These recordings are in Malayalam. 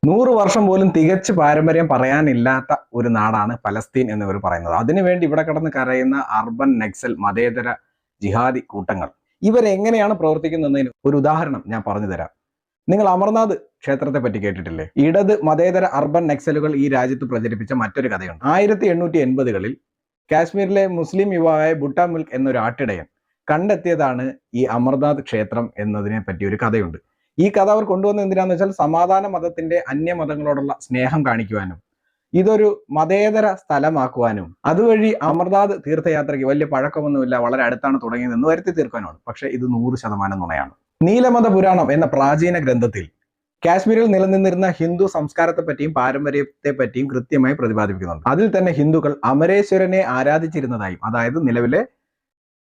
100 വർഷം പോലും തികച്ച് പാരമ്പര്യം പറയാനില്ലാത്ത ഒരു നാടാണ് പലസ്തീൻ എന്നിവർ പറയുന്നത്. അതിനുവേണ്ടി ഇവിടെ കിടന്ന് കരയുന്ന അർബൻ നക്സൽ മതേതര ജിഹാദി കൂട്ടങ്ങൾ ഇവരെങ്ങനെയാണ് പ്രവർത്തിക്കുന്നതിന് ഒരു ഉദാഹരണം ഞാൻ പറഞ്ഞു തരാം. നിങ്ങൾ അമർനാഥ് ക്ഷേത്രത്തെ പറ്റി കേട്ടിട്ടില്ലേ? ഇടത് മതേതര അർബൻ നക്സലുകൾ ഈ രാജ്യത്ത് പ്രചരിപ്പിച്ച മറ്റൊരു കഥയുണ്ട്. 1880-കളിൽ കാശ്മീരിലെ മുസ്ലിം യുവാവായ ബുട്ട മുൽക്ക് എന്നൊരു ആട്ടിടയൻ കണ്ടെത്തിയതാണ് ഈ അമർനാഥ് ക്ഷേത്രം എന്നതിനെ പറ്റി ഒരു കഥയുണ്ട്. ഈ കഥ അവർ കൊണ്ടുവന്നത് എന്തിനാന്ന് വെച്ചാൽ സമാധാന മതത്തിന്റെ അന്യമതങ്ങളോടുള്ള സ്നേഹം കാണിക്കുവാനും ഇതൊരു മതേതര സ്ഥലമാക്കുവാനും അതുവഴി അമർനാഥ് തീർത്ഥയാത്രയ്ക്ക് വലിയ പഴക്കമൊന്നുമില്ല, വളരെ അടുത്താണ് തുടങ്ങിയതെന്ന് വരുത്തി തീർക്കാനുമാണ്. പക്ഷെ ഇത് 100% നുണയാണ്. നീലമത പുരാണം എന്ന പ്രാചീന ഗ്രന്ഥത്തിൽ കാശ്മീരിൽ നിലനിന്നിരുന്ന ഹിന്ദു സംസ്കാരത്തെ പറ്റിയും പാരമ്പര്യത്തെ പറ്റിയും കൃത്യമായി പ്രതിപാദിപ്പിക്കുന്നുണ്ട്. അതിൽ തന്നെ ഹിന്ദുക്കൾ അമരേശ്വരനെ ആരാധിച്ചിരുന്നതായും, അതായത് നിലവിലെ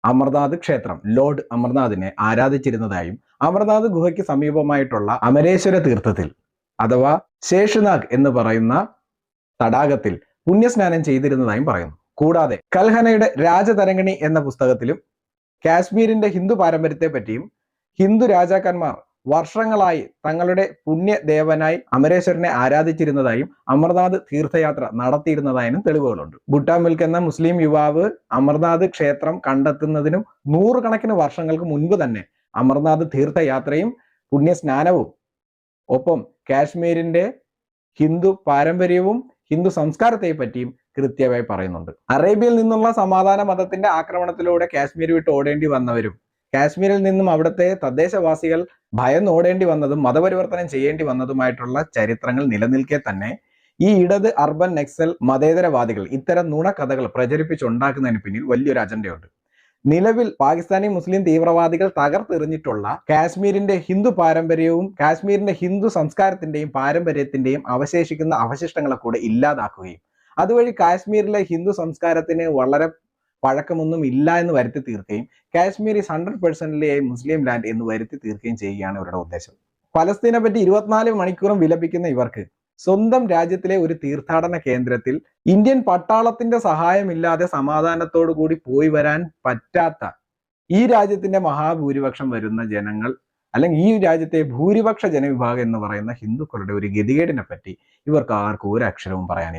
അമർനാഥ് ക്ഷേത്രം ലോർഡ് അമർനാഥിനെ ആരാധിച്ചിരുന്നതായും അമർനാഥ് ഗുഹയ്ക്ക് സമീപമായിട്ടുള്ള അമരേശ്വര തീർത്ഥത്തിൽ അഥവാ ശേഷനാഗ് എന്ന് പറയുന്ന തടാകത്തിൽ പുണ്യസ്നാനം ചെയ്തിരുന്നതായും പറയുന്നു. കൂടാതെ കൽഹനയുടെ രാജതരംഗിണി എന്ന പുസ്തകത്തിലും കാശ്മീരിന്റെ ഹിന്ദു പാരമ്പര്യത്തെ പറ്റിയും ഹിന്ദു രാജാക്കന്മാർ വർഷങ്ങളായി തങ്ങളുടെ പുണ്യദേവനായി അമരേശ്വരനെ ആരാധിച്ചിരുന്നതായും അമർനാഥ് തീർത്ഥയാത്ര നടത്തിയിരുന്നതായും തെളിവുകളുണ്ട്. ബുട്ട മിൽക്ക് എന്ന മുസ്ലിം യുവാവ് അമർനാഥ് ക്ഷേത്രം കണ്ടെത്തുന്നതിനും 100 കണക്കിന് വർഷങ്ങൾക്ക് മുൻപ് തന്നെ അമർനാഥ് തീർത്ഥയാത്രയും പുണ്യസ്നാനവും ഒപ്പം കാശ്മീരിന്റെ ഹിന്ദു പാരമ്പര്യവും ഹിന്ദു സംസ്കാരത്തെ പറ്റിയും കൃത്യമായി പറയുന്നുണ്ട്. അറേബ്യയിൽ നിന്നുള്ള സമാധാന മതത്തിന്റെ ആക്രമണത്തിലൂടെ കാശ്മീർ വിട്ട് ഓടേണ്ടി വന്നവരും കാശ്മീരിൽ നിന്നും അവിടുത്തെ തദ്ദേശവാസികൾ ഭയന്നോടേണ്ടി വന്നതും മതപരിവർത്തനം ചെയ്യേണ്ടി വന്നതുമായിട്ടുള്ള ചരിത്രങ്ങൾ നിലനിൽക്കെ തന്നെ ഈ ഇടത് അർബൻ നക്സൽ മതേതരവാദികൾ ഇത്തരം നുണക്കഥകൾ പ്രചരിപ്പിച്ചുണ്ടാക്കുന്നതിന് പിന്നിൽ വലിയൊരു അജണ്ടയുണ്ട്. നിലവിൽ പാകിസ്ഥാനി മുസ്ലിം തീവ്രവാദികൾ തകർത്തെറിഞ്ഞിട്ടുള്ള കാശ്മീരിന്റെ ഹിന്ദു പാരമ്പര്യവും കാശ്മീരിന്റെ ഹിന്ദു സംസ്കാരത്തിന്റെയും പാരമ്പര്യത്തിന്റെയും അവശേഷിക്കുന്ന അവശിഷ്ടങ്ങളെ കൂടെ ഇല്ലാതാക്കുകയും അതുവഴി കാശ്മീരിലെ ഹിന്ദു സംസ്കാരത്തിന് വളരെ പഴക്കമൊന്നും ഇല്ല എന്ന് വരുത്തി തീർക്കുകയും കാശ്മീർ ഈസ് 100% മുസ്ലിം ലാൻഡ് എന്ന് വരുത്തി തീർക്കുകയും ചെയ്യുകയാണ് ഇവരുടെ ഉദ്ദേശം. പലസ്തീനെ പറ്റി 24 മണിക്കൂറും വിലപിക്കുന്ന ഇവർക്ക് സ്വന്തം രാജ്യത്തിലെ ഒരു തീർത്ഥാടന കേന്ദ്രത്തിൽ ഇന്ത്യൻ പട്ടാളത്തിന്റെ സഹായമില്ലാതെ സമാധാനത്തോടു കൂടി പോയി വരാൻ പറ്റാത്ത ഈ രാജ്യത്തിന്റെ മഹാഭൂരിപക്ഷം വരുന്ന ജനങ്ങൾ, അല്ലെങ്കിൽ ഈ രാജ്യത്തെ ഭൂരിപക്ഷ ജനവിഭാഗം എന്ന് പറയുന്ന ഹിന്ദുക്കളുടെ ഒരു ഗതികേടിനെ പറ്റി ഇവർക്ക് ആർക്കും ഒരു അക്ഷരവും പറയാനില്ല.